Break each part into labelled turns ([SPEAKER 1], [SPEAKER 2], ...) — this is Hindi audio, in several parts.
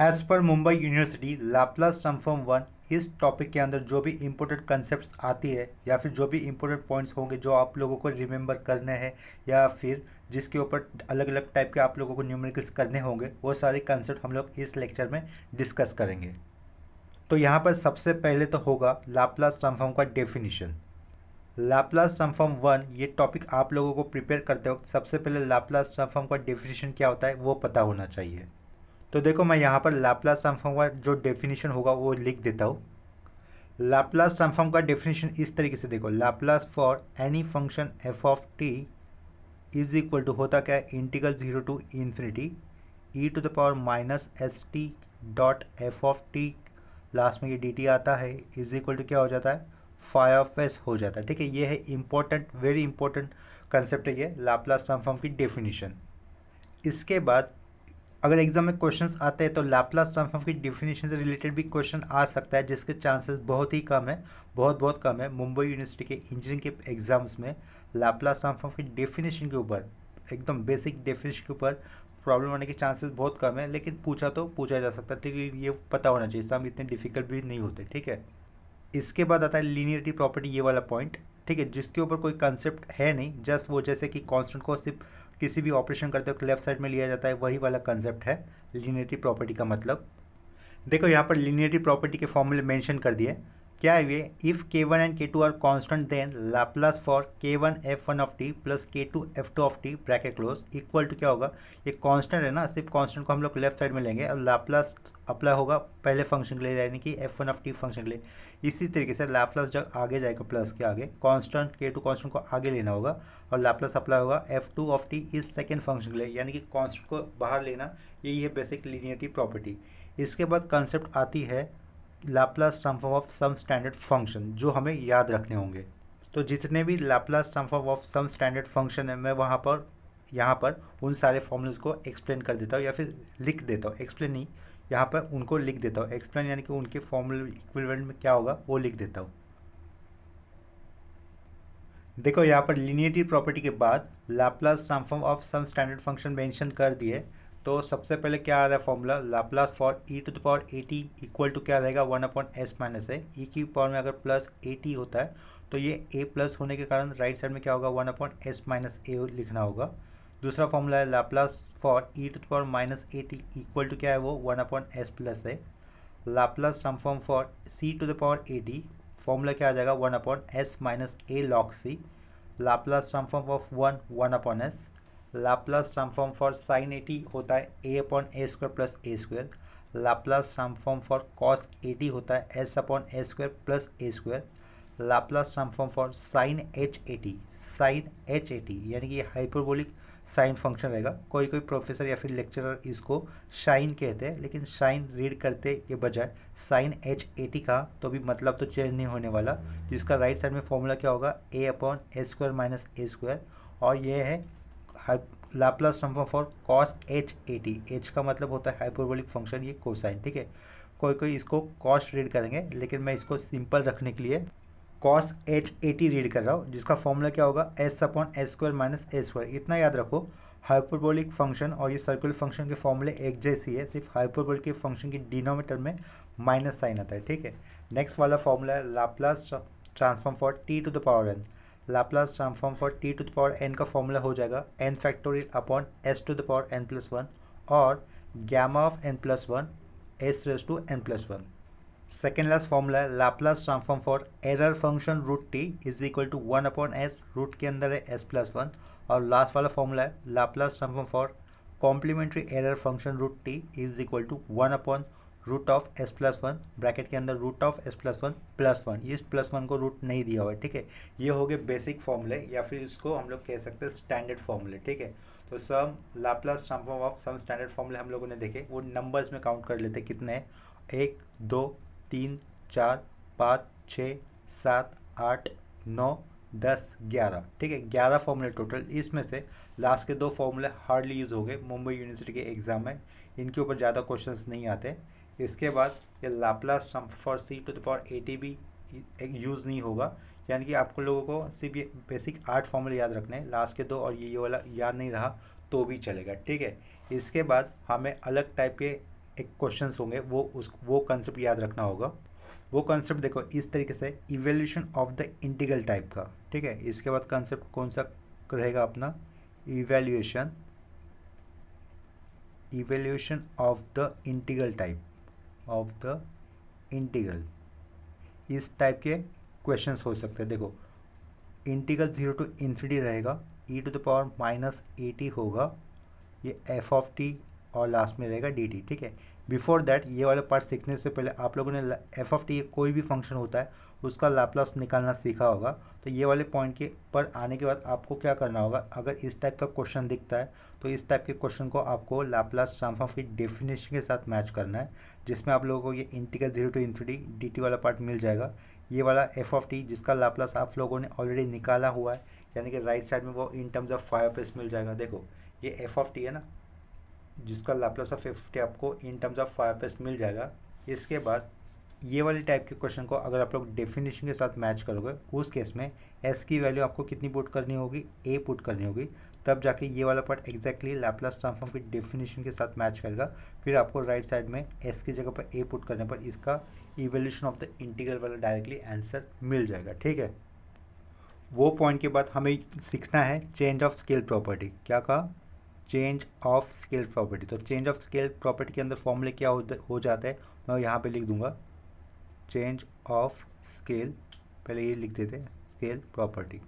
[SPEAKER 1] As per Mumbai university Laplace transform one इस टॉपिक के अंदर जो भी इम्पोर्टेंट कंसेप्ट आती है या फिर जो भी इम्पोर्टेंट पॉइंट्स होंगे जो आप लोगों को रिमेंबर करने हैं या फिर जिसके ऊपर अलग अलग टाइप के आप लोगों को न्यूमेरिकल्स करने होंगे वो सारे कंसेप्ट हम लोग इस लेक्चर में डिस्कस करेंगे। तो यहाँ पर सबसे पहले तो होगा लाप्लास ट्रांसफॉर्म का डेफिनेशन। लाप्लास ट्रांसफॉर्म वन ये टॉपिक आप लोगों को प्रिपेयर करते वक्त सबसे पहले लाप्लास ट्रांसफॉर्म का डेफिनेशन क्या होता है वो पता होना चाहिए। तो देखो मैं यहाँ पर लाप्लास ट्रांसफॉर्म का जो डेफिनेशन होगा वो लिख देता हूँ। लाप्लास ट्रांसफॉर्म का डेफिनेशन इस तरीके से देखो, Laplace for any function f of t is equal to होता क्या है, integral 0 to infinity e to the power minus s t dot f of t, last में ये डी टी आता है, इज इक्वल टू क्या हो जाता है, फाई ऑफ एस हो जाता है। ठीक है, ये है इंपॉर्टेंट, वेरी इंपॉर्टेंट कंसेप्ट है ये लाप्लास ट्रांसफॉर्म की डेफिनेशन। इसके बाद अगर एग्जाम में क्वेश्चंस आते हैं तो लाप्लास ट्रांसफॉर्म की डेफिनेशन से रिलेटेड भी क्वेश्चन आ सकता है, जिसके चांसेस बहुत ही कम है, बहुत बहुत कम है। मुंबई यूनिवर्सिटी के इंजीनियरिंग के एग्जाम्स में लाप्लास ट्रांसफॉर्म की डेफिनेशन के ऊपर, एकदम बेसिक डेफिनेशन के ऊपर प्रॉब्लम आने के चांसेस बहुत कम है, लेकिन पूछा तो पूछा जा सकता है। ठीक है, ये पता होना चाहिए, सब इतने डिफिकल्ट भी नहीं होते। ठीक है, इसके बाद आता है लीनियरिटी प्रॉपर्टी, ये वाला पॉइंट। ठीक है, जिसके ऊपर कोई कंसेप्ट है नहीं, जस्ट वो जैसे कि कांस्टेंट को सिर्फ किसी भी ऑपरेशन करते वक्त लेफ्ट साइड में लिया जाता है, वही वाला कंसेप्ट है लीनियरिटी प्रॉपर्टी का मतलब। देखो यहाँ पर लीनियरिटी प्रॉपर्टी के फॉर्मूले मेंशन कर दिए। क्या है ये, if k1 and k2 are constant then Laplace for k1 f1 of t plus k2 f2 of t bracket close equal to क्या होगा, ये कांस्टेंट है ना, सिर्फ कांस्टेंट को हम लोग लेफ्ट साइड में लेंगे और लाप्लास अप्लाई होगा पहले फंक्शन के लिए, यानी कि f1 ऑफ t फंक्शन के लिए। इसी तरीके से लाप्लास जब आगे जाएगा प्लस के आगे, कांस्टेंट k2 कांस्टेंट को आगे लेना होगा और लाप्लास अप्लाई होगा f2 ऑफ t इस सेकेंड फंक्शन के लिए, यानी कि कांस्टेंट को बाहर लेना। यही है बेसिक लीनियरिटी प्रॉपर्टी। इसके बाद कंसेप्ट आती है Laplace transform of some standard function, जो हमें याद रखने होंगे। तो जितने भी Laplace transform of some standard function है, मैं वहाँ पर यहाँ पर उन सारे फॉर्मूलेस को एक्सप्लेन कर देता हूँ या फिर लिख देता हूँ। एक्सप्लेन नहीं, यहाँ पर उनको लिख देता हूँ। एक्सप्लेन यानी कि उनके फॉर्मूले इक्विवेलेंट में क्या होगा वो लिख देता हूँ। देखो यहाँ पर लीनियरिटी प्रॉपर्टी के बाद Laplace transform of some standard function mention कर दिए। तो सबसे पहले क्या आ रहा है formula, Laplace for e to the power a t equal to क्या रहेगा, 1/s माइनस है। ई की पावर में अगर प्लस ए टी होता है तो ये ए प्लस होने के कारण राइट साइड में क्या होगा, 1/s माइनस ए लिखना होगा। दूसरा फॉर्मूला है Laplace for e to the power minus a t equal to क्या है, वो 1/s प्लस है। Laplace transform for c to the power a t, formula क्या आ जाएगा, 1/s minus a log c. Laplace transform of 1/s। Laplace transform for sine a t होता है a/a² plus a square. Laplace transform for cos a t होता है s/a² plus a square. Laplace transform for sign h a t, sine h a t यानी कि ये हाइपरबोलिक साइन फंक्शन रहेगा। कोई कोई प्रोफेसर या फिर लेक्चरर इसको शाइन कहते हैं, लेकिन शाइन रीड करते के बजाय साइन एच ए टी का तो भी मतलब तो चेंज नहीं होने वाला। जिसका राइट साइड में फॉर्मूला क्या होगा, a/a² माइनस ए स्क्वायर। और ये है Laplace transform for cos H a T, H का मतलब होता है हाइपरबोलिक फंक्शन, ये कोसाइन। ठीक है, कोई कोई इसको कॉस रीड करेंगे, लेकिन मैं इसको सिंपल रखने के लिए cos H a T read कर रहा हूँ, जिसका फॉर्मूला क्या होगा, s/s² माइनस ए स्क्वायर। इतना याद रखो, हाइपरबोलिक फंक्शन और ये सर्कुलर फंक्शन के फॉर्मूले एक जैसी है, सिर्फ हाइपरबोलिक के फंक्शन की डिनोमिनेटर में माइनस साइन आता है। ठीक है, नेक्स्ट वाला फॉर्मूला है Laplace transform for t to the power n. Laplace transform for t to the power n का फॉर्मूला हो जाएगा n factorial upon s to the power n+1 और gamma of n+1 s⁻n+1। Second last formula है Laplace transform for error function root t is equal to 1/s, root के अंदर है s+1। और लास्ट वाला फॉर्मूला है Laplace transform for complementary error function root t is equal to 1/रूट ऑफ s+1, ब्रैकेट के अंदर रूट ऑफ s+1 +1। इस +1 को रूट नहीं दिया हुआ है। ठीक है, ये हो गए बेसिक फॉर्मूले या फिर इसको हम लोग कह सकते हैं स्टैंडर्ड फॉर्मूले। ठीक है, तो some Laplace transform of some standard फॉर्मूले हम लोगों ने देखे, वो नंबर्स में काउंट कर लेते कितने हैं, 1 2 3 4 5 6 7 8 9 10 11। ठीक है, 11 फॉर्मूले टोटल। इसमें से लास्ट के 2 फॉर्मूले हार्डली यूज़ हो गए मुंबई यूनिवर्सिटी के एग्जाम में, इनके ऊपर ज़्यादा क्वेश्चंस नहीं आते। इसके बाद ये Laplace transform for c to the power a t भी यूज़ नहीं होगा, यानी कि आपको लोगों को सिर्फ ये बेसिक 8 फॉर्मूले याद रखने हैं, लास्ट के 2 और ये वाला याद नहीं रहा तो भी चलेगा। ठीक है, इसके बाद हमें अलग टाइप के एक क्वेश्चंस होंगे वो कंसेप्ट याद रखना होगा। वो कंसेप्ट देखो इस तरीके से, evolution of the integral type का, ठीक है। इसके बाद कंसेप्ट कौन सा रहेगा अपना, evaluation of the integral type, of the integral. इस टाइप के क्वेश्चंस हो सकते हैं। देखो इंटीग्रल 0 टू इन्फिनिटी रहेगा, e to the power minus AT होगा, ये एफ ऑफ टी और लास्ट में रहेगा डी टी, ठीक है। बिफोर दैट ये वाला पार्ट सीखने से पहले आप लोगों ने एफ ऑफ टी कोई भी फंक्शन होता है उसका लाप्लास निकालना सीखा होगा। तो ये वाले पॉइंट के पर आने के बाद आपको क्या करना होगा, अगर इस टाइप का क्वेश्चन दिखता है तो इस टाइप के क्वेश्चन को आपको लाप्लास ट्रांसफॉर्म की डेफिनेशन के साथ मैच करना है, जिसमें आप लोगों को ये integral 0 to infinity d t वाला पार्ट मिल जाएगा। ये वाला एफ ऑफ टी जिसका लाप्लास आप लोगों ने ऑलरेडी निकाला हुआ है, यानी कि राइट साइड में वो इन टर्म्स ऑफ 5s मिल जाएगा। देखो ये एफ ऑफ टी है ना, जिसका लाप्लास ऑफ एफ टी आपको इन टर्म्स ऑफ 5s मिल जाएगा। इसके बाद ये वाले टाइप के क्वेश्चन को अगर आप लोग डेफिनेशन के साथ मैच करोगे, उस केस में एस की वैल्यू आपको कितनी पुट करनी होगी, ए पुट करनी होगी, तब जाके ये वाला पार्ट एग्जैक्टली लाप्लास ट्रांसफॉर्म की डेफिनेशन के साथ मैच करेगा। फिर आपको राइट साइड में एस की जगह पर ए पुट करने पर इसका इवोल्यूशन ऑफ द इंटीग्रल वाला डायरेक्टली आंसर मिल जाएगा, ठीक है। वो पॉइंट के बाद हमें सीखना है चेंज ऑफ स्केल प्रॉपर्टी। क्या कहा, चेंज ऑफ स्केल प्रॉपर्टी। तो चेंज ऑफ स्केल प्रॉपर्टी के अंदर फॉर्मूले क्या हो जाता है, मैं यहाँ पे लिख दूंगा चेंज ऑफ स्केल, पहले ये लिख देते हैं स्केल प्रॉपर्टी।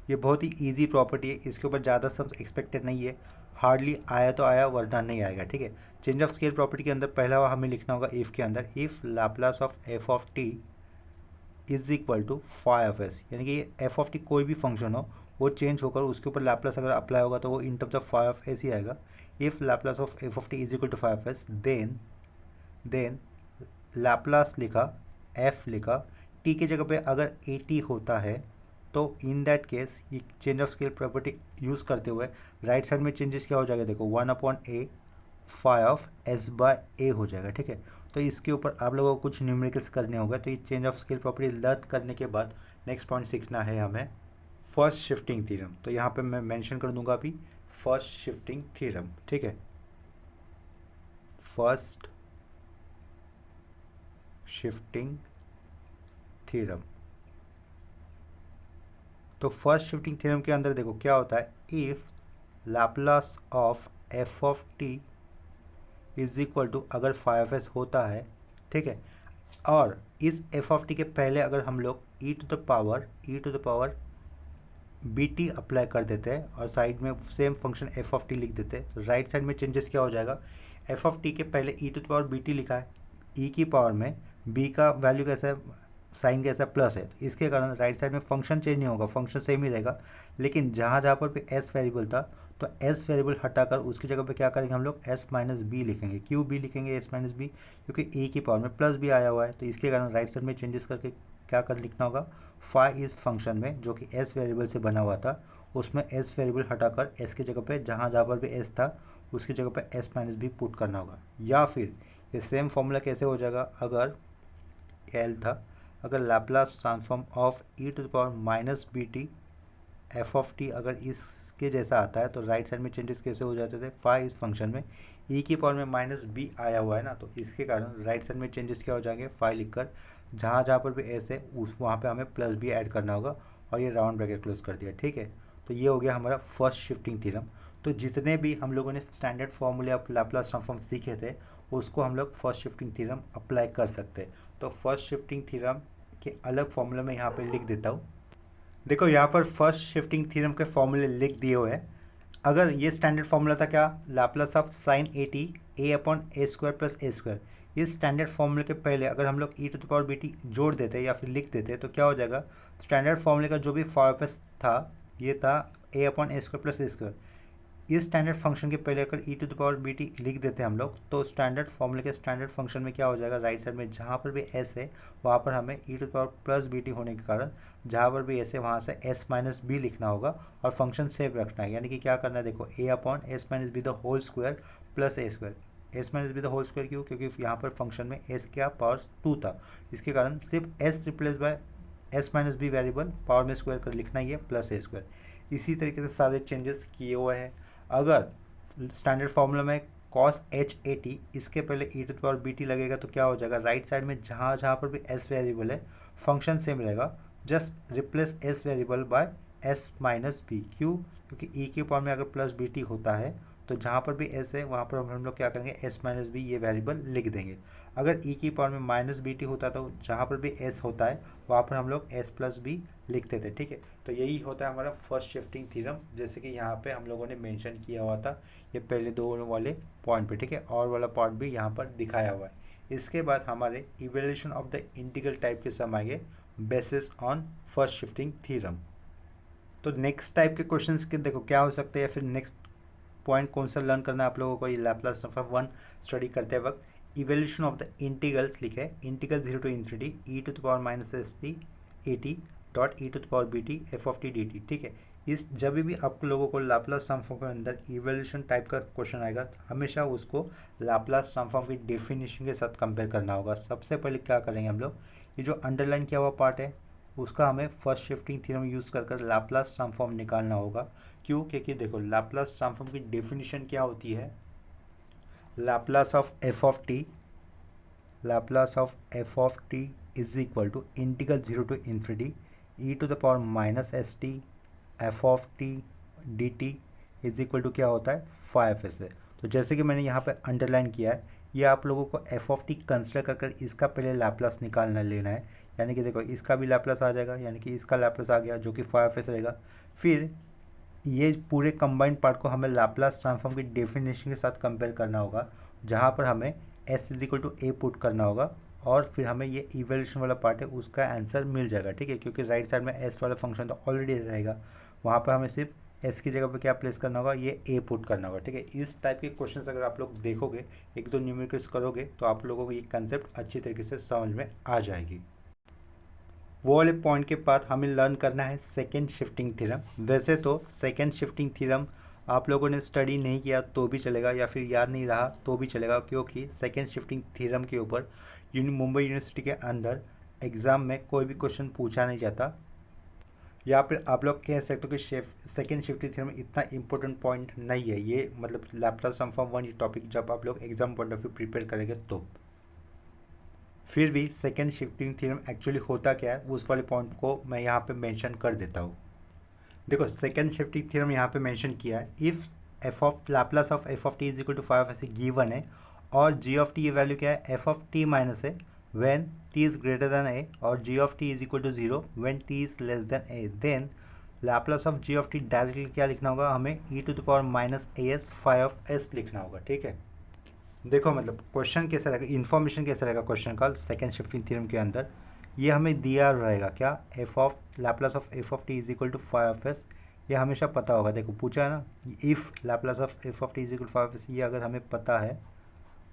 [SPEAKER 1] ये बहुत ही इजी प्रॉपर्टी है, इसके ऊपर ज़्यादा सब एक्सपेक्टेड नहीं है, हार्डली आया तो आया वरना नहीं आएगा, ठीक है। चेंज ऑफ स्केल प्रॉपर्टी के अंदर पहला हमें लिखना होगा इफ़ के अंदर, if Laplace of f of t is equal to phi of s, यानी कि ये एफ ऑफ टी कोई भी फंक्शन हो वो चेंज होकर उसके ऊपर लाप्लास अगर अप्लाई होगा तो वो in terms of phi of s ही आएगा। If Laplace of f of t is equal to phi of s, then Laplace लिखा, एफ लिखा, टी की जगह पे अगर ए टी होता है तो इन दैट केस ये change of scale property use करते हुए राइट साइड में चेंजेस क्या हो जाएगा, देखो 1/a phi of s by a हो जाएगा, ठीक है। तो इसके ऊपर आप लोगों को कुछ न्यूमेरिकल्स करने होगा। तो ये change of scale property learn करने के बाद नेक्स्ट पॉइंट सीखना है हमें फर्स्ट शिफ्टिंग थ्योरम। तो यहाँ पे मैं मेंशन कर दूंगा अभी फर्स्ट शिफ्टिंग थ्योरम, ठीक है। First shifting theorem. तो फर्स्ट शिफ्टिंग थ्योरम के अंदर देखो क्या होता है, if Laplace of f of t is equal to अगर फाई ऑफ एस होता है, ठीक है, और इस एफ ऑफ टी के पहले अगर हम लोग e to the power b t apply कर देते हैं और साइड में same function f of t लिख देते हैं, तो राइट साइड में चेंजेस क्या हो जाएगा, एफ ऑफ टी के पहले e to the power b t लिखा है, ई की पावर में बी का वैल्यू कैसा है, साइन कैसा प्लस है, तो इसके कारण राइट साइड में फंक्शन चेंज नहीं होगा, फंक्शन सेम ही रहेगा। लेकिन जहाँ पर भी एस वेरिएबल था तो एस वेरिएबल हटाकर उसकी जगह पे क्या करेंगे हम लोग, एस माइनस बी लिखेंगे। क्यों बी लिखेंगे एस माइनस बी, क्योंकि ए की पावर में प्लस भी आया हुआ है, तो इसके कारण राइट साइड में चेंजेस करके क्या कर लिखना होगा, फाई इस फंक्शन में जो कि एस वेरिएबल से बना हुआ था उसमें एस वेरिएबल हटाकर एस की जगह पे जहाँ पर भी एस था उसकी जगह पे एस माइनस बी पुट करना होगा। या फिर ये सेम फॉर्मूला कैसे हो जाएगा, अगर एल था, अगर Laplace transform of e to the power minus b t f of t अगर इसके जैसा आता है तो राइट साइड में चेंजेस कैसे हो जाते थे, फाई इस फंक्शन में ई की पावर में माइनस बी आया हुआ है ना, तो इसके कारण राइट साइड में चेंजेस क्या हो जाएंगे, फाई लिखकर जहाँ पर भी एस है उस वहाँ पे हमें प्लस बी ऐड करना होगा और ये राउंड ब्रैकेट क्लोज कर दिया, ठीक है। तो ये हो गया हमारा फर्स्ट शिफ्टिंग थ्योरम। तो जितने भी हम लोगों ने स्टैंडर्ड फॉर्मूले ऑफ लाप्लास ट्रांसफॉर्म सीखे थे उसको हम लोग फर्स्ट शिफ्टिंग थ्योरम अप्लाई कर सकते हैं। तो फर्स्ट शिफ्टिंग थ्योरम के अलग फॉर्मूला में यहाँ पे लिख देता हूँ। देखो यहाँ पर फर्स्ट शिफ्टिंग थ्योरम के फॉर्मूले लिख दिए हुए हैं। अगर ये स्टैंडर्ड फॉर्मूला था क्या, Laplace of sine a t a upon a square plus a square, इस स्टैंडर्ड फॉर्मूले के पहले अगर हम लोग e to the power b t जोड़ देते या फिर लिख देते तो क्या हो जाएगा, स्टैंडर्ड फॉर्मूले का जो भी फाई ऑफ एस था ये था a upon a square plus a square. इस स्टैंडर्ड फंक्शन के पहले अगर e to the power b t लिख देते हम लोग तो स्टैंडर्ड फॉर्मूले के स्टैंडर्ड फंक्शन में क्या हो जाएगा, राइट साइड में जहाँ पर भी एस है वहाँ पर हमें e to the power plus b t होने के कारण जहाँ पर भी एस है वहाँ से एस माइनस बी लिखना होगा और फंक्शन सेव रखना है। यानी कि क्या करना है, देखो a upon s minus b the whole square plus a square, s minus b the whole square क्यों, क्योंकि यहाँ पर फंक्शन में एस क्या पावर 2 था, इसके कारण सिर्फ s replace by s minus b variable power में स्क्वायर कर लिखना ही है प्लस ए स्क्वायर। इसी तरीके से सारे चेंजेस किए हुए हैं। अगर स्टैंडर्ड फार्मूला में cos h a t, इसके पहले e to the power b t लगेगा तो क्या हो जाएगा, राइट साइड में जहाँ जहाँ पर भी s वेरिएबल है फंक्शन सेम रहेगा, just replace s variable by s minus b. क्यों? क्योंकि e के पावर में अगर प्लस बी टी होता है तो जहाँ पर भी s है वहाँ पर हम लोग क्या करेंगे, s माइनस बी ये वेरिएबल लिख देंगे। अगर e की पावर में माइनस बी टी होता तो जहाँ पर भी s होता है वहाँ पर हम लोग s प्लस बी लिखते थे, ठीक है। तो यही होता है हमारा फर्स्ट शिफ्टिंग थ्योरम, जैसे कि यहाँ पे हम लोगों ने मेंशन किया हुआ था ये पहले दो वाले पॉइंट पे, ठीक है। और वाला पार्ट भी यहाँ पर दिखाया हुआ है। इसके बाद हमारे evaluation of the integral type के सम आएंगे basis on first shifting theorem. तो नेक्स्ट टाइप के क्वेश्चंस के देखो क्या हो सकते हैं, फिर नेक्स्ट पॉइंट कौन सा लर्न करना है आप लोगों को, ये लैप्लास ट्रांसफॉर्म वन स्टडी करते वक्त इवैल्यूएशन ऑफ द इंटीग्रल्स लिखे, integral 0 to infinity e to the power minus s t a t dot e to the power b t f of t d t, ठीक है। इस जब भी आप लोगों को लाप्लास ट्रांसफॉर्म के अंदर इवैल्यूएशन टाइप का क्वेश्चन आएगा तो हमेशा उसको लाप्लास ट्रांसफॉर्म की डेफिनेशन के साथ कंपेयर करना होगा। सबसे पहले क्या करेंगे हम लोग, ये जो अंडरलाइन किया हुआ पार्ट है उसका हमें फर्स्ट शिफ्टिंग थ्योरम यूज़ कर लाप्लास ट्रांसफॉर्म निकालना होगा। क्यों? क्योंकि देखो लाप्लास ट्रांसफॉर्म की डेफिनेशन क्या होती है, Laplace of f of t, Laplace of f of t is equal to integral 0 to infinity e to the power minus s t f of t d t is equal to क्या होता है, 5s है। तो जैसे कि मैंने यहाँ पे अंडरलाइन किया है, ये आप लोगों को एफ ऑफ टी कंसिडर कर इसका पहले लैप्लास निकालना लेना है, यानी कि देखो इसका भी लैप्लास आ जाएगा, यानी कि इसका लैप्लास आ गया जो कि 5s रहेगा। फिर ये पूरे कंबाइंड पार्ट को हमें लैप्लास ट्रांसफॉर्म की डेफिनेशन के साथ कंपेयर करना होगा, जहाँ पर हमें s is equal to a put करना होगा और फिर हमें ये इवैल्यूएशन वाला पार्ट है उसका आंसर मिल जाएगा, ठीक है। क्योंकि राइट साइड में s वाला फंक्शन तो ऑलरेडी रहेगा, वहाँ पर हमें सिर्फ s की जगह पर क्या प्लेस करना होगा, ये a पुट करना होगा, ठीक है। इस टाइप के क्वेश्चन अगर आप लोग देखोगे, एक दो न्यूमेरिकल्स करोगे तो आप लोगों को ये कंसेप्ट अच्छी तरीके से समझ में आ जाएगी। वो वाले पॉइंट के बाद हमें लर्न करना है सेकेंड शिफ्टिंग थ्योरम। वैसे तो सेकेंड शिफ्टिंग थ्योरम आप लोगों ने स्टडी नहीं किया तो भी चलेगा, या फिर याद नहीं रहा तो भी चलेगा, क्योंकि सेकेंड शिफ्टिंग थ्योरम के ऊपर मुंबई यूनिवर्सिटी के अंदर एग्ज़ाम में कोई भी क्वेश्चन पूछा नहीं जाता, या फिर आप लोग कह सकते हो कि सेकेंड शिफ्टिंग थ्योरम इतना इंपॉर्टेंट पॉइंट नहीं है ये, मतलब लैप्लास ट्रांसफॉर्म वन ये टॉपिक जब आप लोग exam point of view prepare करेंगे तो। फिर भी सेकेंड शिफ्टिंग थ्योरम एक्चुअली होता क्या है उस वाले पॉइंट को मैं यहाँ पे मेंशन कर देता हूँ। देखो सेकेंड शिफ्टिंग थ्योरम यहाँ पे मेंशन किया है, if f of Laplace of f of t is equal to 5 ऐसे गिवन है और जी ऑफ टी ये वैल्यू क्या है, एफ ऑफ टी माइनस है when t is greater than a और g of t is equal to 0 when t is less than a, then Laplace of g of t directly क्या लिखना होगा, हमें e to the power minus a S 5s लिखना होगा, ठीक है। देखो मतलब क्वेश्चन कैसा रहेगा, इन्फॉर्मेशन कैसा रहेगा क्वेश्चन का सेकेंड शिफ्टिंग थ्योरम के अंदर, ये हमें दिया रहेगा क्या, f of Laplace of f of t is equal to 5s, ये हमेशा पता होगा। देखो पूछा है ना, if Laplace of f of t is equal 5s, ये अगर हमें पता है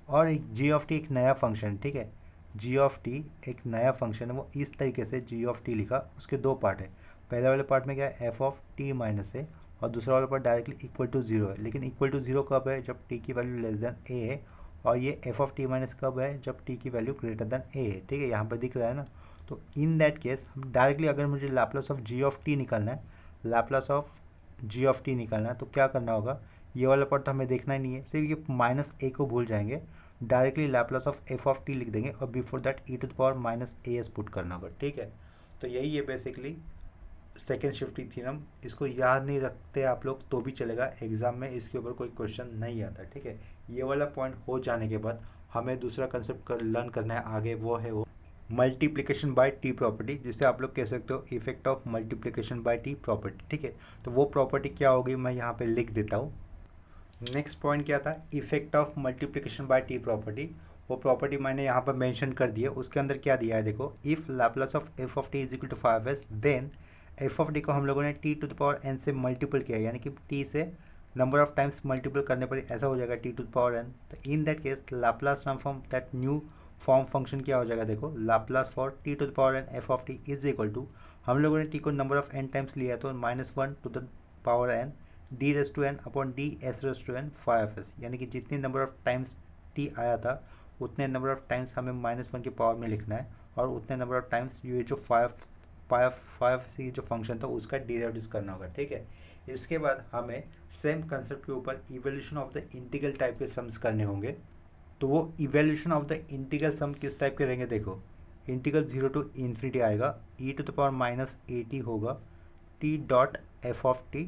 [SPEAKER 1] और एक जी ऑफ टी एक नया फंक्शन, ठीक है, जी ऑफ टी एक नया फंक्शन है, वो इस तरीके से जी ऑफ टी लिखा, उसके दो पार्ट है। पहले वाले पार्ट में क्या है, एफ ऑफ टी माइनस है और दूसरा वाला पार्ट डायरेक्टली इक्वल टू 0 है, लेकिन इक्वल टू 0 कब है, जब टी की वैल्यू लेस देन ए है, और ये एफ ऑफ टी माइनस कब है, जब टी की वैल्यू ग्रेटर देन ए है, ठीक है, यहाँ पर दिख रहा है ना। तो इन दैट केस हम डायरेक्टली अगर मुझे Laplace of g of t निकालना है, Laplace of g of t निकालना है तो क्या करना होगा, ये वाला पार्ट तो हमें देखना ही नहीं है, सिर्फ ये माइनस ए को भूल जाएंगे, directly Laplace of f of t लिख देंगे और before that e to the power minus a s put करना होगा, ठीक है। तो यही है बेसिकली सेकेंड शिफ्टिंग थ्योरम, इसको याद नहीं रखते आप लोग तो भी चलेगा, एग्जाम में इसके ऊपर कोई क्वेश्चन नहीं आता, ठीक है। ये वाला पॉइंट हो जाने के बाद हमें दूसरा कंसेप्ट लर्न करना है आगे, वो है वो मल्टीप्लिकेशन बाय टी प्रॉपर्टी, जिसे आप लोग कह सकते हो effect of multiplication bye T property, ठीक है। तो वो प्रॉपर्टी क्या होगी मैं यहाँ पे लिख देता हूँ। नेक्स्ट पॉइंट क्या था, effect of multiplication bye T property, वो प्रॉपर्टी मैंने यहाँ पर मेंशन कर दिया, उसके अंदर क्या दिया है देखो, if Laplace of f of t is equal to 5s then f of t को हम लोगों ने t to the power n से मल्टीपल किया, यानी कि टी से नंबर ऑफ टाइम्स मल्टीपल करने पर ऐसा हो जाएगा t to the power n. तो in that case Laplace transform that new form function क्या हो जाएगा, देखो Laplace for t to the power n f of t is equal to, हम लोगों ने टी को नंबर ऑफ एन टाइम्स लिया तो -1 to the power n d raise to n upon d s raise to n 5s, यानी कि जितनी नंबर ऑफ टाइम्स टी आया था उतने नंबर ऑफ टाइम्स हमें -1 के पावर में लिखना है और उतने नंबर ऑफ टाइम्स ये जो 5 से जो फंक्शन था उसका डेरिवेटिव करना होगा, ठीक है। इसके बाद हमें सेम कंसेप्ट के ऊपर evolution of the integral type के सम्स करने होंगे। तो वो evolution of the integral sum किस टाइप के रहेंगे, देखो इंटीग्रल 0 टू इन्फिनिटी आएगा, e⁻−at होगा t dot f of t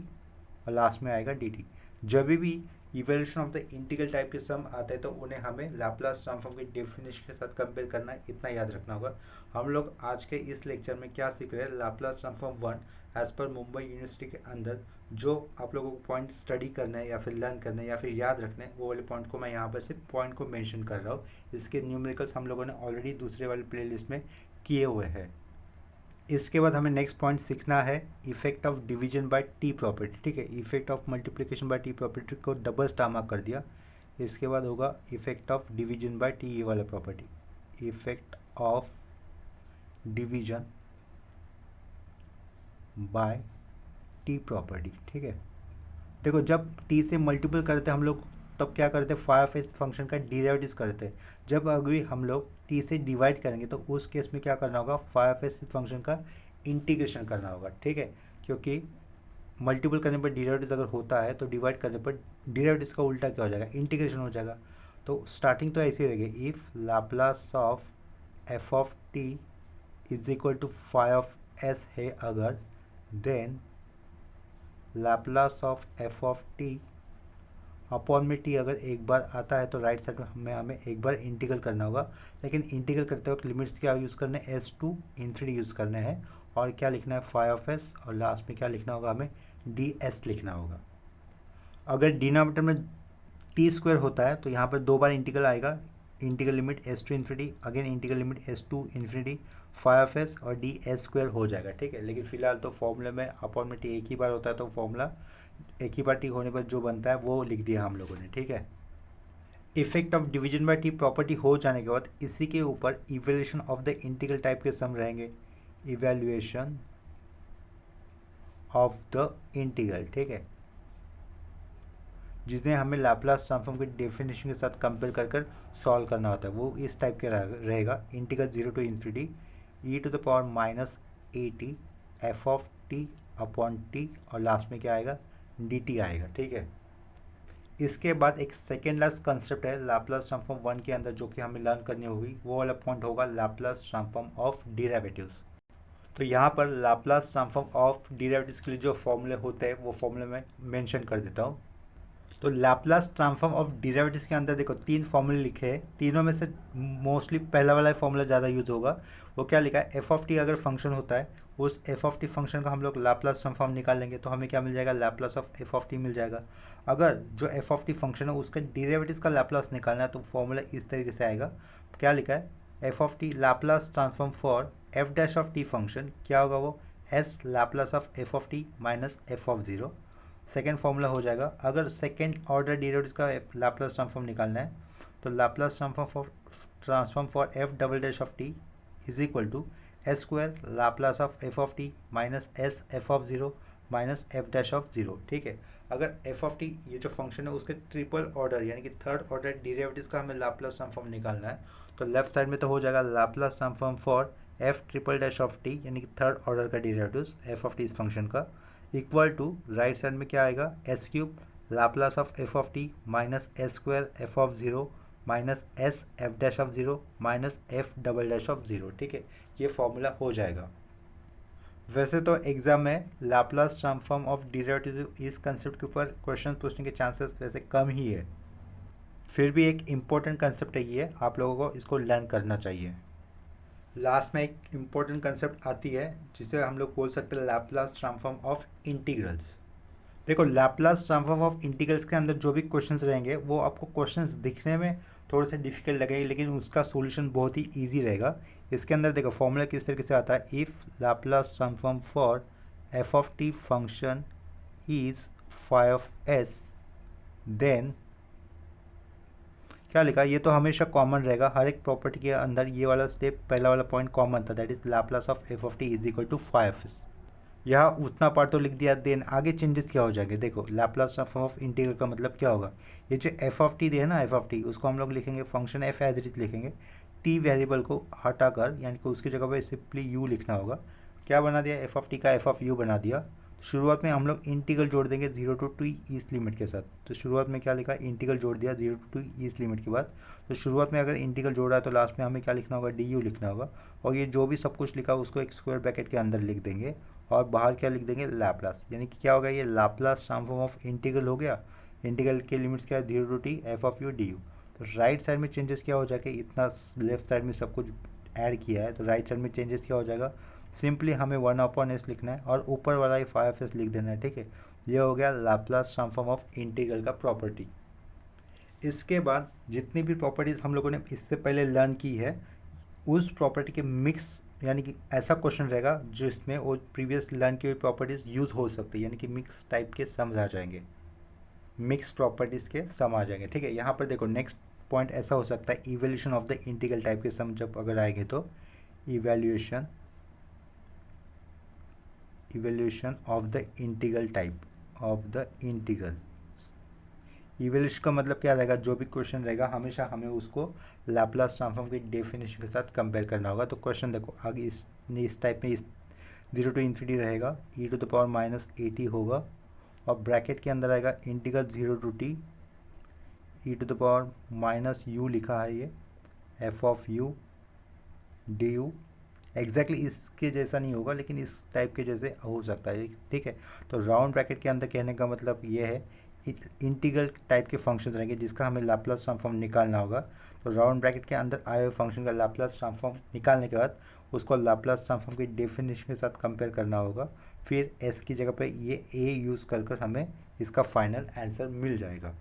[SPEAKER 1] और लास्ट में आएगा dt। जब भी evolution of the integral type के सम आते हैं तो उन्हें हमें लाप्लास ट्रांसफॉर्म की डेफिनेशन के साथ कंपेयर करना है, इतना याद रखना होगा। हम लोग आज के इस लेक्चर में क्या सीख रहे हैं, Laplace transform 1 as per Mumbai university के अंदर जो आप लोगों को पॉइंट स्टडी करना है या फिर लर्न करना है या फिर याद रखना है, वो वाले पॉइंट को मैं यहाँ पर सिर्फ पॉइंट को मेंशन कर रहा हूँ। इसके न्यूमेरिकल्स हम लोगों ने ऑलरेडी दूसरे वाले प्लेलिस्ट में किए हुए हैं। इसके बाद हमें नेक्स्ट पॉइंट सीखना है effect of division bye T property, ठीक है। Effect of multiplication bye T property को डबल स्टार मार्क कर दिया। इसके बाद होगा effect of division bye T, ये वाला property, effect of division bye T property, ठीक है। देखो जब टी से मल्टीपल करते हम लोग तब क्या करते हैं, फाई ऑफ एस फंक्शन का डेरिवेटिव करते हैं। जब अगर हम लोग टी से डिवाइड करेंगे तो उस केस में क्या करना होगा, फाई ऑफ एस फंक्शन का इंटीग्रेशन करना होगा, ठीक है। क्योंकि मल्टीपल करने पर डेरिवेटिव अगर होता है तो डिवाइड करने पर डेरिवेटिव का उल्टा क्या हो जाएगा, इंटीग्रेशन हो जाएगा। तो स्टार्टिंग तो ऐसी रहेगी, if Laplace of f of t is equal to phi of s है अगर, then Laplace of f of t upon में टी अगर एक बार आता है तो राइट साइड में हमें एक बार इंटीग्रल करना होगा। लेकिन इंटीग्रल करते वक्त लिमिट्स क्या यूज़ करने हैं, एस टू इन्फिनिटी यूज़ करने हैं और क्या लिखना है, फाई ऑफ एस, और लास्ट में क्या लिखना होगा, हमें डी एस लिखना होगा। अगर डिनोमिनेटर में टी स्क्वायर होता है तो यहाँ पर दो बार इंटीग्रल आएगा, integral limit s to infinity, again integral limit s to infinity, phi of s और डी एस स्क्वायर हो जाएगा, ठीक है। लेकिन फिलहाल तो फॉर्मूले में अपॉन में टी एक ही बार होता है तो फॉर्मूला एक ही बार टी होने पर जो बनता है वो लिख दिया हम लोगों ने, ठीक है। Effect of division bye T property हो जाने के बाद इसी के ऊपर evaluation of the integral type के सम रहेंगे, इवैल्यूएशन ऑफ द इंटीग्रल, ठीक है, जिसमें हमें लाप्लास ट्रांसफॉर्म की डेफिनेशन के साथ कंपेयर कर सॉल्व करना होता है। वो इस टाइप के रहेगा, integral 0 to infinity e⁻−at f of t upon t और लास्ट में क्या आएगा, dt आएगा, ठीक है। इसके बाद एक सेकेंड लास्ट कंसेप्ट है लाप्लास ट्रांसफॉर्म 1 के अंदर जो कि हमें लर्न करनी होगी, वो वाला पॉइंट होगा लाप्लास ट्रांसफॉर्म ऑफ डेरिवेटिव्स। तो यहाँ पर लाप्लास ट्रांसफॉर्म ऑफ डेरिवेटिव्स के लिए जो फॉर्मूले होते हैं वो फॉर्मूले में मेंशन कर देता हूँ। तो लाप्लास ट्रांसफॉर्म ऑफ डेरिवेटिव्स के अंदर देखो 3 फॉर्मूले लिखे हैं, तीनों में से मोस्टली पहला वाला फॉर्मूला ज़्यादा यूज होगा। वो क्या लिखा है, एफ ऑफ टी अगर फंक्शन होता है, उस एफ ऑफ टी फंक्शन का हम लोग लाप्लास ट्रांसफॉर्म निकाल लेंगे तो हमें क्या मिल जाएगा, Laplace of f of t मिल जाएगा। अगर जो एफ ऑफ टी फंक्शन है उसका डेरिवेटिव्स का लाप्लास निकालना है तो फॉर्मूला इस तरीके से आएगा, क्या लिखा है, f of t Laplace transform for f dash of t function, क्या होगा वो, s Laplace of f of t minus f of zero. Second formula हो जाएगा, अगर सेकेंड ऑर्डर डेरिवेटिव्स का लाप्लास ट्रांसफॉर्म निकालना है तो Laplace transform for f double dash of t is equal to s square Laplace of f of t minus s f of zero minus f dash of zero, ठीक है। अगर एफ ऑफ टी ये जो फंक्शन है उसके ट्रिपल ऑर्डर यानी कि थर्ड ऑर्डर डेरिवेटिव्स का हमें लाप्लास ट्रांसफॉर्म निकालना है तो लेफ्ट साइड में तो हो जाएगा Laplace transform for F triple dash of T यानी कि थर्ड ऑर्डर का डेरिवेटिव्स एफ ऑफ टी इस फंक्शन का, इक्वल टू राइट साइड में क्या आएगा, S cube Laplace of f of t minus S square F of zero minus s F dash of zero minus F double dash of zero, ठीक है। ये फॉर्मूला हो जाएगा। वैसे तो एग्जाम में लाप्लास ट्रांसफॉर्म ऑफ डेरिवेटिव इस कंसेप्ट के ऊपर क्वेश्चन पूछने के चांसेस वैसे कम ही है, फिर भी एक इम्पोर्टेंट कंसेप्ट है ये, आप लोगों को इसको लर्न करना चाहिए। लास्ट में एक इम्पोर्टेंट कंसेप्ट आती है जिसे हम लोग बोल सकते हैं लाप्लास ट्रांसफॉर्म ऑफ इंटीग्रल्स। देखो लाप्लास ट्रांसफॉर्म ऑफ इंटीग्रल्स के अंदर जो भी क्वेश्चंस रहेंगे वो आपको क्वेश्चंस दिखने में थोड़े से डिफिकल्ट लगेंगे लेकिन उसका सॉल्यूशन बहुत ही इजी रहेगा। इसके अंदर देखो फॉर्मूला किस तरीके से आता है, if Laplace transform for f of t function is phi of s, then क्या लिखा, ये तो हमेशा कॉमन रहेगा, हर एक प्रॉपर्टी के अंदर ये वाला स्टेप पहला वाला पॉइंट कॉमन था, that is Laplace of f of t is equal to phi of s. यहाँ उतना पार्ट तो लिख दिया, देन आगे चेंजेस क्या हो जाएंगे, देखो लाप्लास ट्रांसफॉर्म ऑफ इंटीग्रल का मतलब क्या होगा, ये जो एफ ऑफ टी दिया ना एफ ऑफ टी उसको हम लोग लिखेंगे function f as it is लिखेंगे, टी वेरिएबल को हटाकर यानी कि उसकी जगह पर सिंपली यू लिखना होगा। क्या बना दिया, एफ ऑफ टी का एफ ऑफ यू बना दिया, शुरुआत में हम लोग इंटीग्रल जोड़ देंगे 0 to 2 ईस्ट लिमिट के साथ। तो शुरुआत में क्या लिखा, इंटीग्रल जोड़ दिया 0 to 2 ईस्ट लिमिट के बाद। तो शुरुआत में अगर इंटीग्रल जोड़ा है तो लास्ट में हमें क्या लिखना होगा, डी यू लिखना होगा। और ये जो भी सब कुछ लिखा उसको एक स्क्वायर ब्रैकेट के अंदर लिख देंगे और बाहर क्या लिख देंगे, लैप्लास। यानी कि क्या होगा, ये लैप्लास ट्रांसफॉर्म ऑफ इंटीग्रल हो गया। इंटीग्रल के लिमिट्स क्या है, 0 to t F of U D you. तो राइट साइड में चेंजेस क्या हो जाएगा, इतना लेफ्ट साइड में सब कुछ ऐड किया है तो राइट साइड में चेंजेस क्या हो जाएगा, सिंपली हमें 1/s लिखना है और ऊपर वाला ही 5s लिख देना है। ठीक है, ये हो गया लाप्लास ट्रांसफॉर्म ऑफ इंटीग्रल का प्रॉपर्टी। इसके बाद जितनी भी प्रॉपर्टीज़ हम लोगों ने इससे पहले लर्न की है उस प्रॉपर्टी के मिक्स, यानी कि ऐसा क्वेश्चन रहेगा जिसमें वो प्रीवियस लर्न की हुई प्रॉपर्टीज़ यूज़ हो सकती है, यानी कि मिक्स टाइप के सम्स आ जाएंगे, मिक्स प्रॉपर्टीज़ के सम आ जाएंगे। ठीक है, यहाँ पर देखो नेक्स्ट पॉइंट ऐसा हो सकता है, evaluation of the integral type के सम जब अगर आएंगे तो evaluation of the integral type of the integral. Evaluation का मतलब क्या रहेगा, जो भी क्वेश्चन रहेगा हमेशा हमें उसको लैप्लास ट्रांसफॉर्म की डेफिनेशन के साथ कंपेयर करना होगा। तो क्वेश्चन देखो आगे इस टाइप में, इस 0 to इन्फिनिटी रहेगा, e⁻−80 होगा और ब्रैकेट के अंदर आएगा इंटीग्रल 0 to t e⁻−u लिखा है, ये f of U D you. Exactly इसके जैसा नहीं होगा लेकिन इस टाइप के जैसे हो सकता है। ठीक है, तो राउंड ब्रैकेट के अंदर कहने का मतलब ये है इंटीग्रल टाइप के फंक्शन रहेंगे जिसका हमें लैप्लास ट्रांसफॉर्म निकालना होगा। तो राउंड ब्रैकेट के अंदर आए हुए फंक्शन का लैप्लास ट्रांसफॉर्म निकालने के बाद उसको लैप्लास ट्रांसफॉर्म की डेफिनेशन के साथ कंपेयर करना होगा। फिर एस की जगह पे ये ए यूज़ कर हमें इसका फाइनल आंसर मिल जाएगा।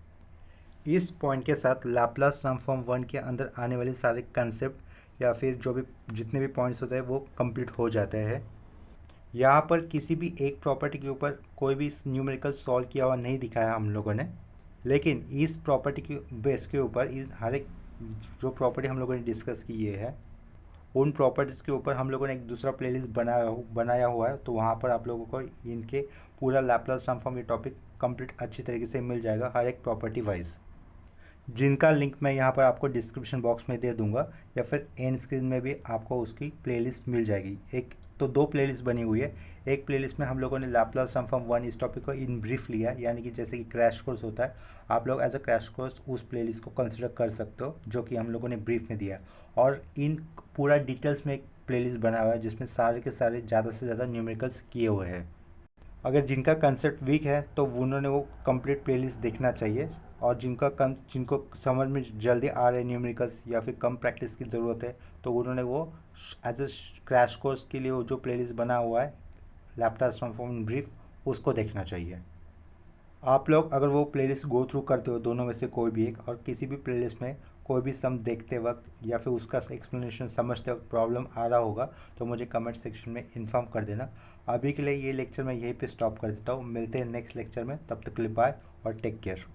[SPEAKER 1] इस पॉइंट के साथ लैप्लास ट्रांसफॉर्म 1 के अंदर आने वाले सारे कंसेप्ट या फिर जो भी जितने भी पॉइंट्स होते हैं वो कंप्लीट हो जाते हैं। यहाँ पर किसी भी एक प्रॉपर्टी के ऊपर कोई भी न्यूमेरिकल सॉल्व किया हुआ नहीं दिखाया हम लोगों ने, लेकिन इस प्रॉपर्टी के बेस के ऊपर इस हर एक जो प्रॉपर्टी हम लोगों ने डिस्कस की है उन प्रॉपर्टीज़ के ऊपर हम लोगों ने एक दूसरा प्लेलिस्ट बनाया हुआ है। तो वहाँ पर आप लोगों को इनके पूरा लैप्लास ट्रांसफॉर्म ये टॉपिक कंप्लीट अच्छी तरीके से मिल जाएगा हर एक प्रॉपर्टी वाइज, जिनका लिंक मैं यहाँ पर आपको डिस्क्रिप्शन बॉक्स में दे दूंगा या फिर एंड स्क्रीन में भी आपको उसकी प्लेलिस्ट मिल जाएगी। एक तो दो प्लेलिस्ट बनी हुई है, एक प्लेलिस्ट में हम लोगों ने लैप्लास ट्रांसफॉर्म 1 इस टॉपिक को इन ब्रीफ लिया है, यानी कि जैसे कि क्रैश कोर्स होता है, आप लोग एज अ क्रैश कोर्स उस प्लेलिस्ट को कंसिडर कर सकते हो जो कि हम लोगों ने ब्रीफ में दिया है। और इन पूरा डिटेल्स में एक प्लेलिस्ट बना हुआ है जिसमें सारे के सारे ज़्यादा से ज़्यादा न्यूमेरिकल्स किए हुए हैं। अगर जिनका कंसेप्ट वीक है तो उन्होंने वो कंप्लीट प्लेलिस्ट देखना चाहिए, और जिनको समझ में जल्दी आ रहे न्यूमेरिकल्स या फिर कम प्रैक्टिस की ज़रूरत है तो उन्होंने वो एज ए क्रैश कोर्स के लिए वो जो प्लेलिस्ट बना हुआ है लैप्लास ट्रांसफॉर्म इन ब्रीफ उसको देखना चाहिए। आप लोग अगर वो प्लेलिस्ट गो थ्रू करते हो दोनों में से कोई भी एक, और किसी भी प्लेलिस्ट में कोई भी सम देखते वक्त या फिर उसका एक्सप्लेनेशन समझते वक्त प्रॉब्लम आ रहा होगा तो मुझे कमेंट सेक्शन में इन्फॉर्म कर देना। अभी के लिए ये लेक्चर मैं यहीं पे स्टॉप कर देता हूँ, मिलते हैं नेक्स्ट लेक्चर में, तब तक के लिए बाय और टेक केयर।